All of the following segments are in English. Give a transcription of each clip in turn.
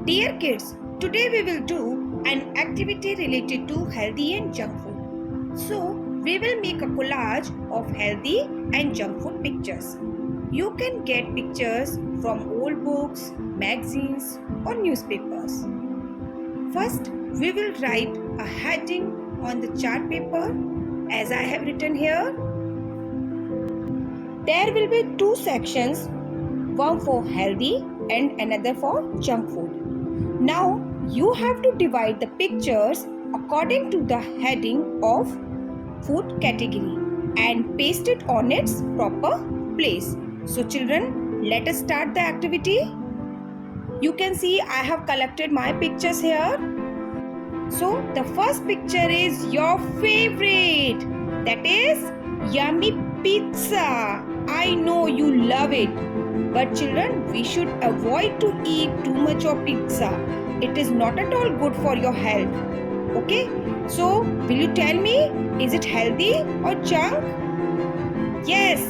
Dear kids, today we will do an activity related to healthy and junk food. So, we will make a collage of healthy and junk food pictures. You can get pictures from old books, magazines, or newspapers. First, we will write a heading on the chart paper as I have written here. There will be two sections, one for healthy and another for junk food. Now you have to divide the pictures according to the heading of food category and paste it on its proper place. So children, let us start the activity. You can see I have collected my pictures here. So the first picture is your favorite, that is yummy pizza. I know you love it. But children, we should avoid to eat too much of pizza. It is not at all good for your health. Okay? So, will you tell me, is it healthy or junk? Yes,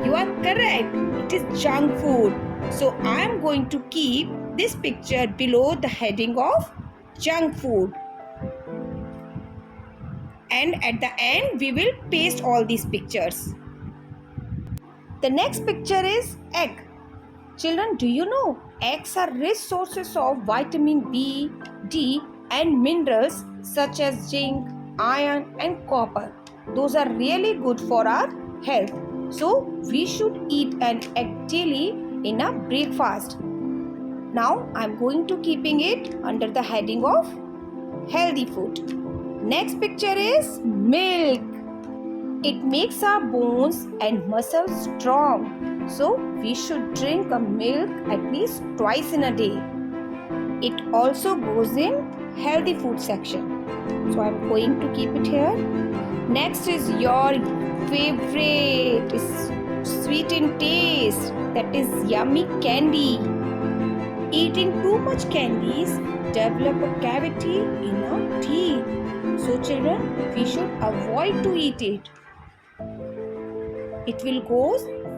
you are correct. It is junk food. So, I am going to keep this picture below the heading of junk food. And at the end, we will paste all these pictures. The next picture is egg. Children, do you know eggs are rich sources of vitamin B, D and minerals such as zinc, iron and copper. Those are really good for our health. So, we should eat an egg daily in a breakfast. Now, I am going to keeping it under the heading of healthy food. Next picture is milk. It makes our bones and muscles strong. So, we should drink a milk at least twice in a day. It also goes in healthy food section. So, I am going to keep it here. Next is your favorite, is sweet in taste, that is yummy candy. Eating too much candies develop a cavity in our teeth. So, children, we should avoid to eat it. It will go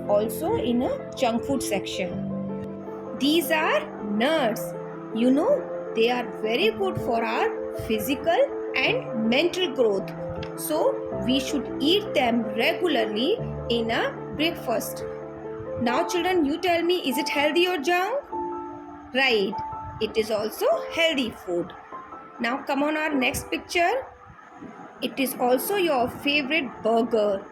also in a junk food section. These are nuts. You know, they are very good for our physical and mental growth. So, we should eat them regularly in a breakfast. Now, children, you tell me, is it healthy or junk? Right, it is also healthy food. Now, come on our next picture. It is also your favorite burger.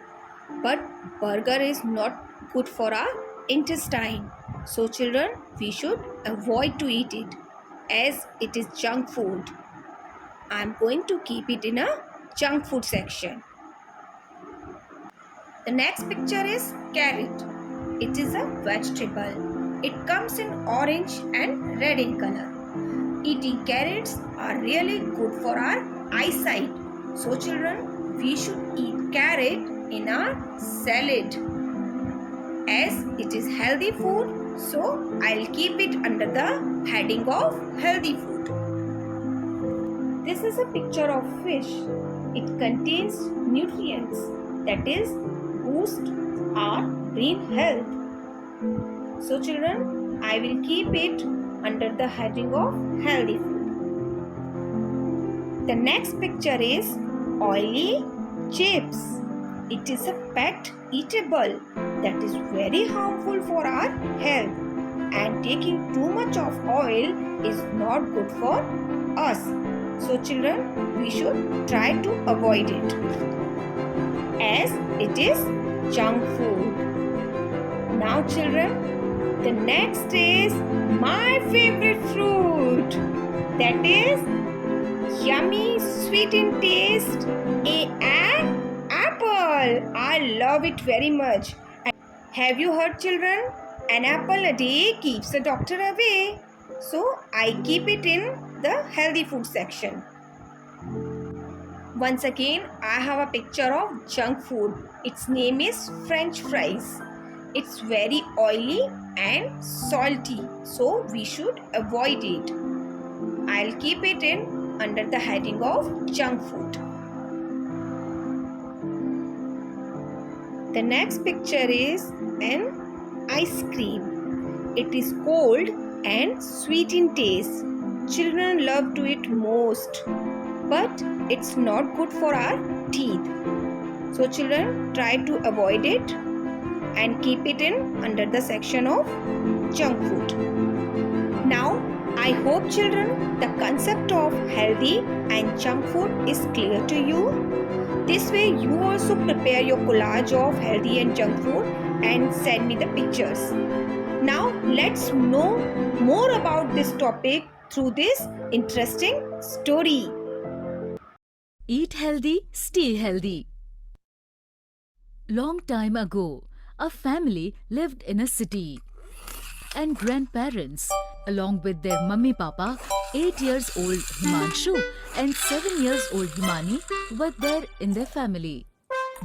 But burger is not good for our intestine. So children, we should avoid to eat it as it is junk food. I am going to keep it in a junk food section. The next picture is carrot. It is a vegetable. It comes in orange and red in color. Eating carrots are really good for our eyesight. So children, we should eat carrot in our salad as it is healthy food. So I'll keep it under the heading of healthy food. This is a picture of fish. It contains nutrients, that is boost our brain health. So children, I will keep it under the heading of healthy food. The next picture is oily chips. It is a packed eatable that is very harmful for our health, and taking too much of oil is not good for us. So children, we should try to avoid it as it is junk food. Now children, the next is my favorite fruit, that is yummy sweet in taste and apple. I love it very much. Have you heard children? An apple a day keeps the doctor away. So I keep it in the healthy food section. Once again, I have a picture of junk food. Its name is French fries. It's very oily and salty, so we should avoid it. I'll keep it in under the heading of junk food. The next picture is an ice cream. It is cold and sweet in taste. children love to eat most, but it's not good for our teeth. So children, try to avoid it and keep it in under the section of junk food. Now, I hope children, the concept of healthy and junk food is clear to you. This way you also prepare your collage of healthy and junk food and send me the pictures. Now let's know more about this topic through this interesting story. Eat healthy, stay healthy. Long time ago, a family lived in a city. And grandparents, along with their mummy papa, 8 years old Himanshu and 7 years old Himani were there in their family.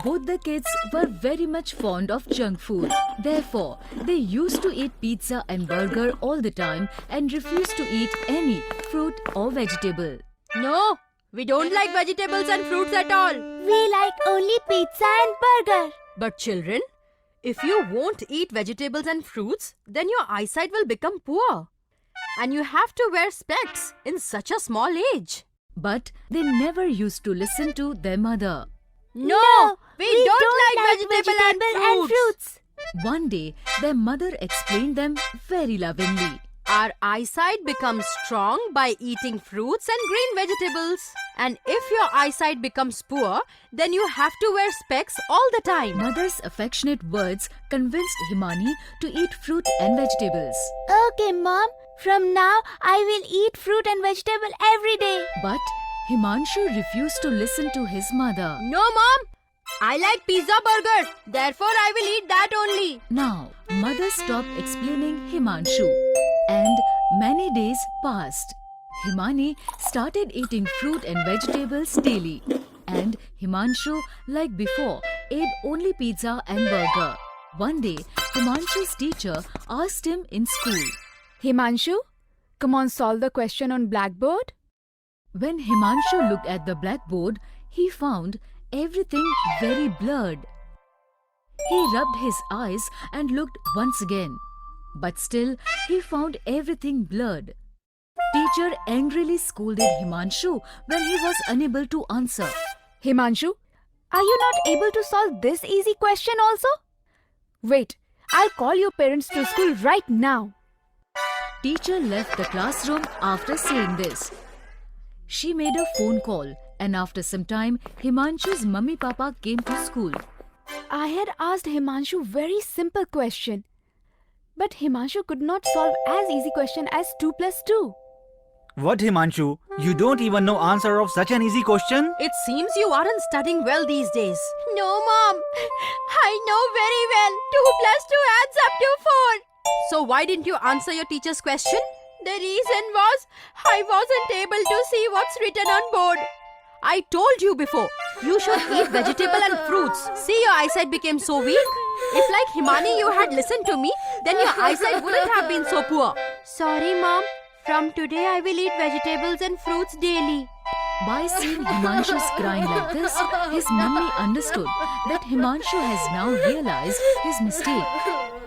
Both the kids were very much fond of junk food. Therefore, they used to eat pizza and burger all the time and refused to eat any fruit or vegetable. No, we don't like vegetables and fruits at all. We like only pizza and burger. But children, if you won't eat vegetables and fruits, then your eyesight will become poor. And you have to wear specs in such a small age. But they never used to listen to their mother. No, we don't like vegetable and fruits. One day, their mother explained them very lovingly. Our eyesight becomes strong by eating fruits and green vegetables. And if your eyesight becomes poor, then you have to wear specs all the time. Mother's affectionate words convinced Himani to eat fruit and vegetables. Okay, Mom. From now, I will eat fruit and vegetable every day. But Himanshu refused to listen to his mother. No, Mom. I like pizza burger. Therefore, I will eat that only. Now, mother stopped explaining Himanshu. And many days passed. Himani started eating fruit and vegetables daily. And Himanshu, like before, ate only pizza and burger. One day, Himanshu's teacher asked him in school, Himanshu, come on, solve the question on blackboard. When Himanshu looked at the blackboard, he found everything very blurred. He rubbed his eyes and looked once again. But still, he found everything blurred. Teacher angrily scolded Himanshu when he was unable to answer. Himanshu, are you not able to solve this easy question also? Wait, I'll call your parents to school right now. Teacher left the classroom after saying this. She made a phone call, and after some time, Himanshu's mummy papa came to school. I had asked Himanshu very simple question. But Himanshu could not solve as easy question as 2 plus 2. What, Himanshu? You don't even know answer of such an easy question? It seems you aren't studying well these days. No, Mom. I know very well 2 plus 2 adds up to 4. So why didn't you answer your teacher's question? The reason was I wasn't able to see what's written on board. I told you before, you should eat vegetable and fruits. See, your eyesight became so weak. If like Himani you had listened to me, then your eyesight wouldn't have been so poor. Sorry, Mom. From today I will eat vegetables and fruits daily. By seeing Himanshu's crying like this, his mummy understood that Himanshu has now realized his mistake.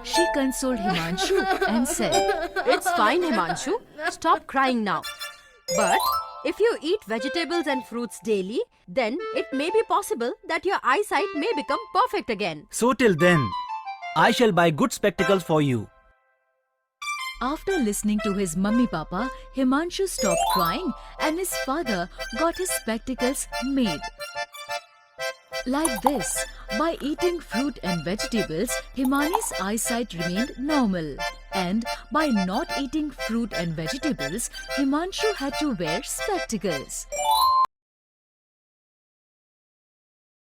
She consoled Himanshu and said, It's fine, Himanshu. Stop crying now. But if you eat vegetables and fruits daily, then it may be possible that your eyesight may become perfect again. So till then, I shall buy good spectacles for you. After listening to his mummy papa, Himanshu stopped crying and his father got his spectacles made. Like this, by eating fruit and vegetables, Himani's eyesight remained normal. And by not eating fruit and vegetables, Himanshu had to wear spectacles.